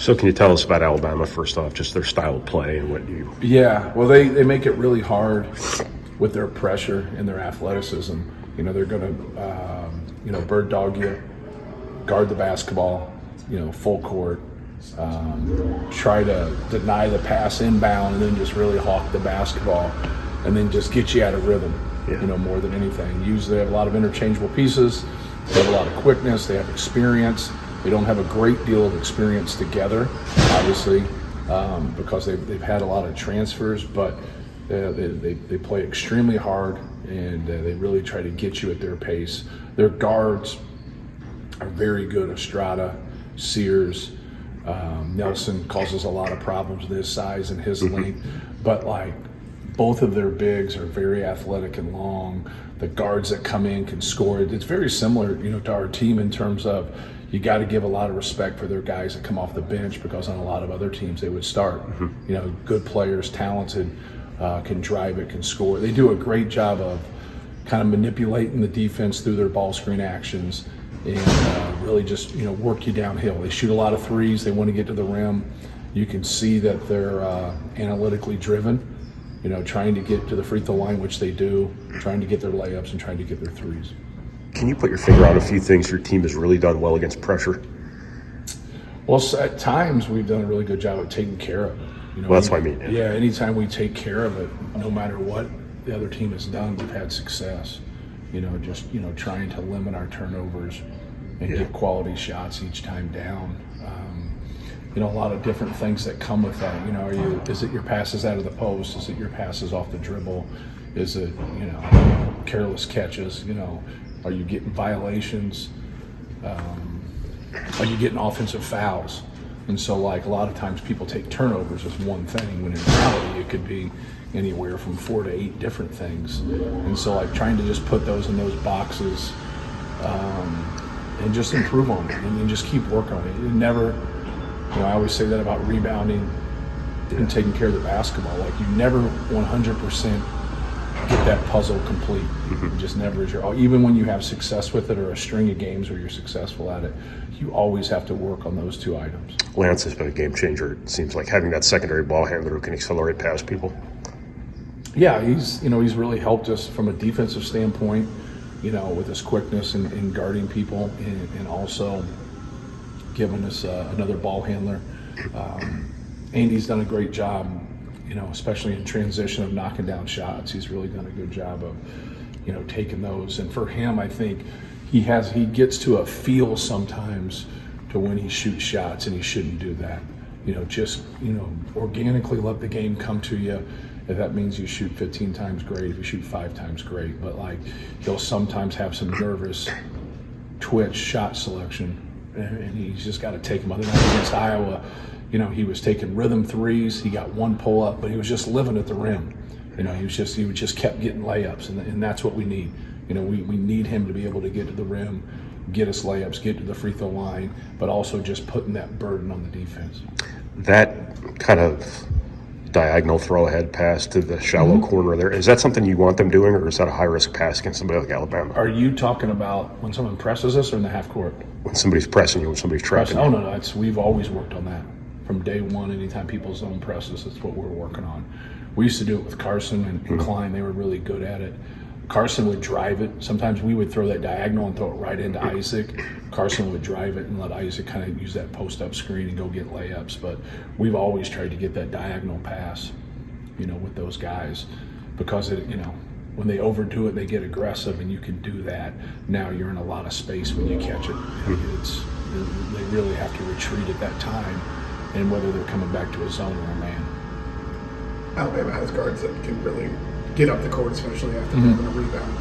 So can you tell us about Alabama, first off, just their style of play and what you... Yeah, well, they make it really hard with their pressure and their athleticism. You know, they're going to, bird dog you, guard the basketball, full court, try to deny the pass inbound and then just really hawk the basketball and then just get you out of rhythm, more than anything. Usually they have a lot of interchangeable pieces. They have a lot of quickness. They have experience. They don't have a great deal of experience together, obviously, because they've had a lot of transfers, but they play extremely hard and they really try to get you at their pace. Their guards are very good. Estrada, Sears, Nelson causes a lot of problems with his size and his length, but both of their bigs are very athletic and long. The guards that come in can score. It's very similar, to our team in terms of you got to give a lot of respect for their guys that come off the bench, because on a lot of other teams they would start. Good players, talented, can drive it, can score. They do a great job of kind of manipulating the defense through their ball screen actions and really just work you downhill. They shoot a lot of threes. They want to get to the rim. You can see that they're analytically driven. Trying to get to the free throw line, which they do, trying to get their layups and trying to get their threes. Can you put your finger on a few things your team has really done well against pressure? Well, at times we've done a really good job of taking care of it. Well, that's what I mean. Yeah, anytime we take care of it, no matter what the other team has done, we've had success. Just trying to limit our turnovers and get quality shots each time down. A lot of different things that come with that. Is it your passes out of the post? Is it your passes off the dribble? Is it, careless catches? Are you getting violations? Are you getting offensive fouls? And so, a lot of times people take turnovers as one thing, when in reality it could be anywhere from 4 to 8 different things. And so, trying to just put those in those boxes and just improve on it and just keep working on it. It never... I always say that about rebounding and taking care of the basketball. You never 100% get that puzzle complete. It just never is even when you have success with it or a string of games where you're successful at it, you always have to work on those 2 items. Lance has been a game changer, it seems like, having that secondary ball handler who can accelerate past people. Yeah, he's really helped us from a defensive standpoint, with his quickness and guarding people and also giving us another ball handler. Andy's done a great job, especially in transition of knocking down shots. He's really done a good job of, taking those. And for him, I think he gets to a feel sometimes to when he shoots shots, and he shouldn't do that. Organically let the game come to you. If that means you shoot 15 times, great. If you shoot 5 times, great. But he'll sometimes have some nervous twitch shot selection, and he's just got to take them. Other than against Iowa, he was taking rhythm threes. He got 1 pull up, but he was just living at the rim. He just kept getting layups, and that's what we need. We need him to be able to get to the rim, get us layups, get to the free throw line, but also just putting that burden on the defense. That kind of diagonal throw ahead pass to the shallow corner there, is that something you want them doing, or is that a high risk pass against somebody like Alabama? Are you talking about when someone presses us or in the half court? When somebody's pressing you, when somebody's trapping you. Oh, no, we've always worked on that. From day one, anytime people zone presses, that's what we're working on. We used to do it with Carson and Klein. They were really good at it. Carson would drive it. Sometimes we would throw that diagonal and throw it right into Isaac. Carson would drive it and let Isaac kind of use that post-up screen and go get layups. But we've always tried to get that diagonal pass, with those guys, because when they overdo it, they get aggressive, and you can do that. Now you're in a lot of space when you catch it. They really have to retreat at that time, and whether they're coming back to a zone or a man. Alabama has guards that can really get up the court, especially after having a rebound.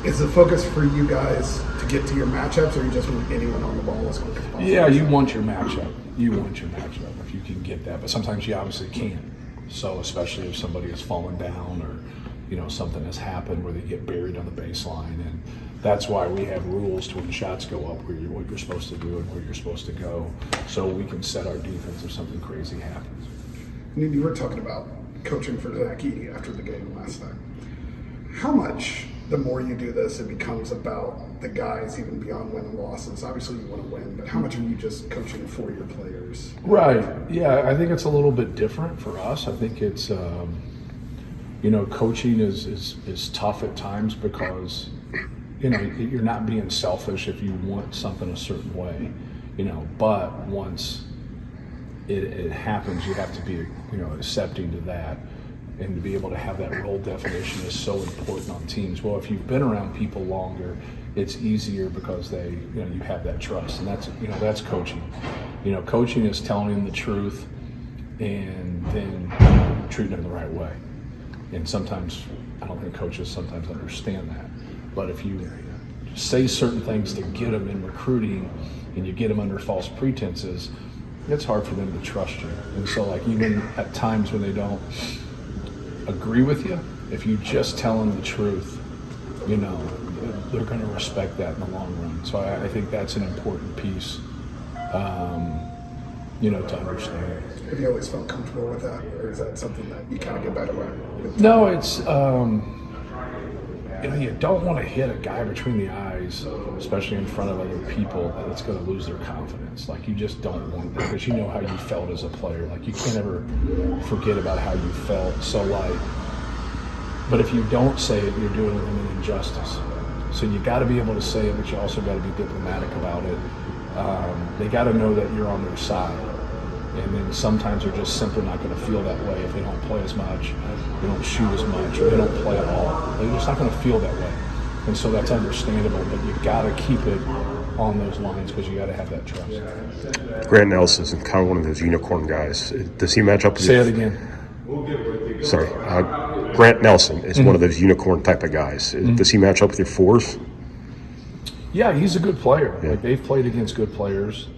Is the focus for you guys to get to your matchups, or you just want anyone on the ball as quick as possible? Yeah, you want your matchup. If you can get that, but sometimes you obviously can't. So especially if somebody has fallen down or something has happened where they get buried on the baseline, and that's why we have rules to when shots go up, what you're supposed to do and where you're supposed to go, so we can set our defense if something crazy happens. You were talking about coaching for Edey after the game last time. How much, the more you do this, it becomes about the guys, even beyond win and losses? Obviously, you want to win, but how much are you just coaching for your players? Right. Yeah, I think it's a little bit different for us. I think it's, coaching is tough at times because, you're not being selfish if you want something a certain way, but once it happens, you have to be, accepting to that. And to be able to have that role definition is so important on teams. Well, if you've been around people longer, it's easier because you have that trust, and that's coaching. Coaching is telling them the truth and then treating them the right way. And sometimes, I don't think coaches sometimes understand that. But if you say certain things to get them in recruiting and you get them under false pretenses, it's hard for them to trust you. And so, even at times when they don't agree with you, if you just tell them the truth, they're going to respect that in the long run. So I think that's an important piece, to understand. Have you always felt comfortable with that, or is that something that you kind of get better with? No, it's you don't want to hit a guy between the eyes, especially in front of other people, that's going to lose their confidence. You just don't want that, because you know how you felt as a player. You can't ever forget about how you felt. So but if you don't say it, you're doing them an injustice. So you got to be able to say it, but you also got to be diplomatic about it. They got to know that you're on their side. And then sometimes they're just simply not going to feel that way if they don't play as much, they don't shoot as much, or they don't play at all. They're just not going to feel that way. And so that's understandable, but you got to keep it on those lines because you got to have that trust. Grant Nelson is kind of one of those unicorn guys. Does he match up with Say it again. Sorry. Grant Nelson is one of those unicorn type of guys. Does he match up with your fours? Yeah, he's a good player. Yeah. They've played against good players.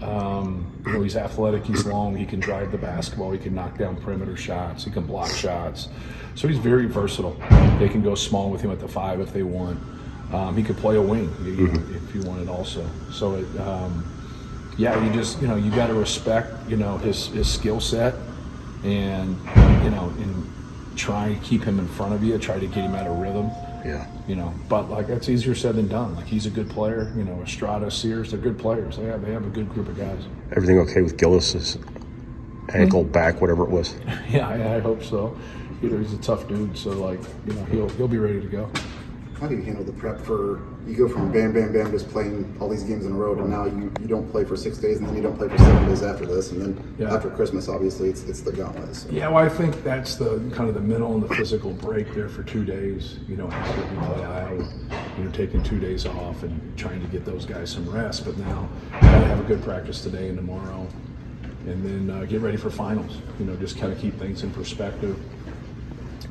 He's athletic, he's long, he can drive the basketball, he can knock down perimeter shots, he can block shots. So he's very versatile. They can go small with him at the 5 if they want. He could play a wing if you wanted also. So you just you got to respect his skill set and and try and keep him in front of you, try to get him out of rhythm. Yeah. But that's easier said than done. He's a good player. Estrada, Sears, they're good players. They have a good group of guys. Everything okay with Gillis's ankle, back, whatever it was? Yeah, I hope so. He's a tough dude, so he'll be ready to go. How do you handle the prep for, you go from bam, just playing all these games in a row, and now you don't play for 6 days, and then you don't play for 7 days after this, and then after Christmas, obviously, it's the gauntlet. So. Yeah, well, I think that's the kind of the mental and the physical break there for 2 days. After we play Iowa, taking 2 days off and trying to get those guys some rest. But now, gotta have a good practice today and tomorrow, and then get ready for finals. Just kind of keep things in perspective.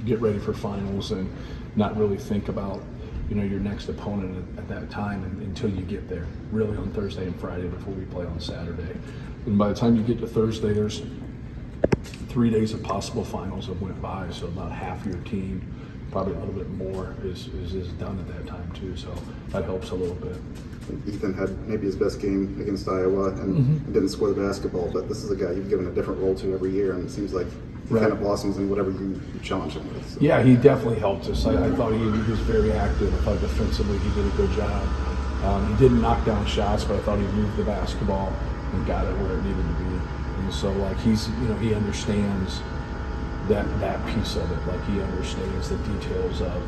Get ready for finals and not really think about your next opponent at that time until you get there, really on Thursday and Friday before we play on Saturday. And by the time you get to Thursday, there's 3 days of possible finals have went by, so about half your team, probably a little bit more, is done at that time too, so that helps a little bit. Ethan had maybe his best game against Iowa and didn't score the basketball, but this is a guy you've given a different role to every year, and it seems like he kind of blossoms in whatever you challenge him with. So. Yeah, he definitely helped us. I thought he was very active. I thought defensively he did a good job. He didn't knock down shots, but I thought he moved the basketball and got it where it needed to be. And so he's he understands that piece of it. He understands the details of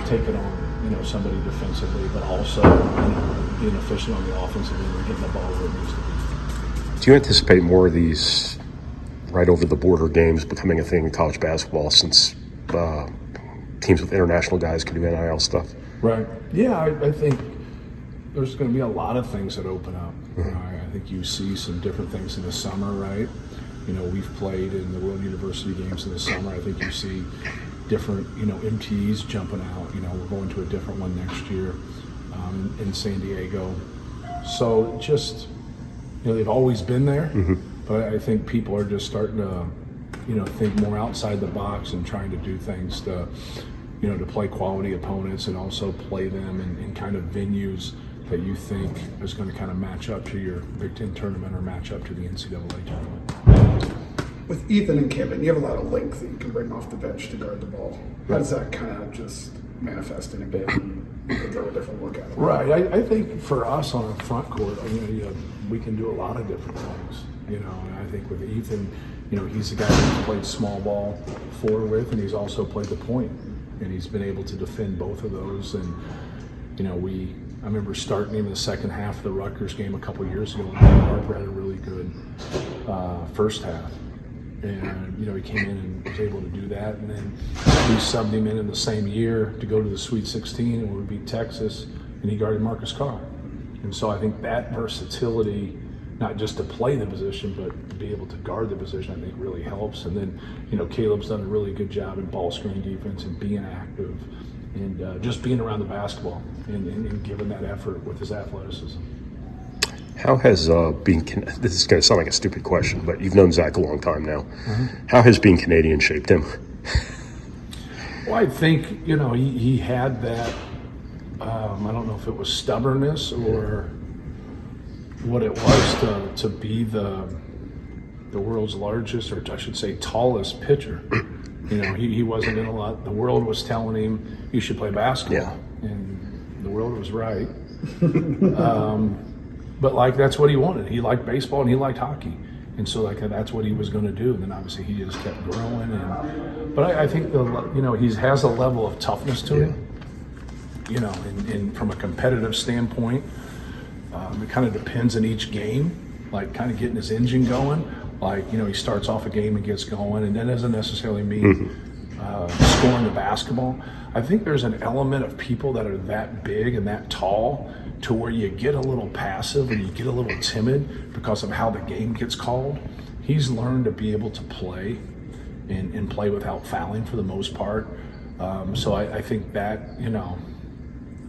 taking on somebody defensively, but also being efficient on the offensive end and getting the ball where it needs to be. Do you anticipate more of these right over the border games becoming a thing in college basketball since teams with international guys can do NIL stuff? Right. Yeah, I think there's going to be a lot of things that open up. I think you see some different things in the summer, right? We've played in the World University games in the summer. I think you see different, MTs jumping out. We're going to a different one next year in San Diego. So just, they've always been there, but I think people are just starting to, think more outside the box and trying to do things to, to play quality opponents and also play them in kind of venues that you think is going to kind of match up to your Big Ten tournament or match up to the NCAA tournament. With Ethan and Kevin, you have a lot of length that you can bring off the bench to guard the ball. How does that kind of just manifest in a game? they throw a different look at it. Right. I think for us on a front court, we can do a lot of different things. And I think with Ethan, he's the guy who's played small ball forward with, and he's also played the point, and he's been able to defend both of those. And I remember starting him in the second half of the Rutgers game a couple years ago, and Harper had a really good first half. And he came in and was able to do that, and then we subbed him in the same year to go to the Sweet 16, and we beat Texas, and he guarded Marcus Carr. And so I think that versatility, not just to play the position, but to be able to guard the position, I think really helps. And then Caleb's done a really good job in ball screen defense and being active and just being around the basketball and giving that effort with his athleticism. How has this is going to sound like a stupid question, but you've known Zach a long time now. How has being Canadian shaped him? Well, I think, he had that, I don't know if it was stubbornness or what it was to be the world's largest, or I should say tallest pitcher. He wasn't in a lot. The world was telling him you should play basketball, and the world was right. But that's what he wanted. He liked baseball and he liked hockey, and so that's what he was going to do. And then obviously he just kept growing. But I think he has a level of toughness to him. And from a competitive standpoint, it kind of depends on each game. Kind of getting his engine going. He starts off a game and gets going, and that doesn't necessarily mean scoring the basketball. I think there's an element of people that are that big and that tall to where you get a little passive and you get a little timid because of how the game gets called. He's learned to be able to play and play without fouling for the most part. So I think that,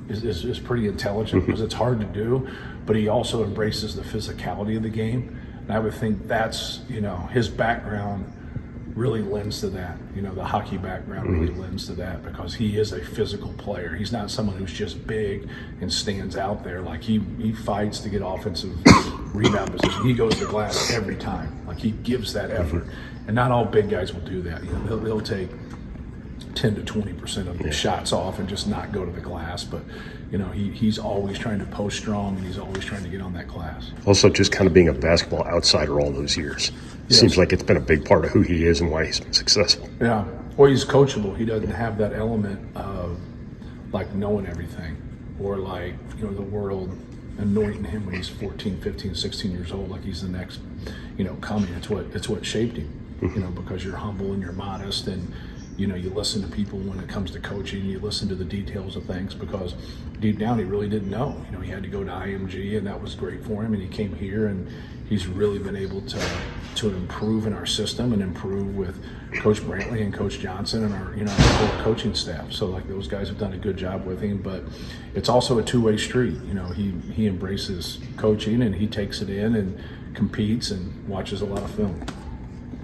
is pretty intelligent because it's hard to do, but he also embraces the physicality of the game. And I would think that's, his background really lends to that. The hockey background really lends to that because he is a physical player. He's not someone who's just big and stands out there. He fights to get offensive rebound position. He goes to the glass every time. He gives that effort. And not all big guys will do that. They'll take 10 to 20% of the shots off and just not go to the glass. But he's always trying to post strong, and he's always trying to get on that glass. Also, just kind of being a basketball outsider all those years. Yes. Seems like it's been a big part of who he is and why he's been successful. Yeah. Well, he's coachable. He doesn't have that element of knowing everything or the world anointing him when he's 14, 15, 16 years old like he's the next, coming. It's what shaped him, because you're humble and you're modest, and you listen to people when it comes to coaching. You listen to the details of things because deep down he really didn't know. He had to go to IMG, and that was great for him. And he came here, and he's really been able to improve in our system and improve with Coach Brantley and Coach Johnson and our our whole coaching staff. So those guys have done a good job with him. But it's also a two-way street. He embraces coaching and he takes it in and competes and watches a lot of film.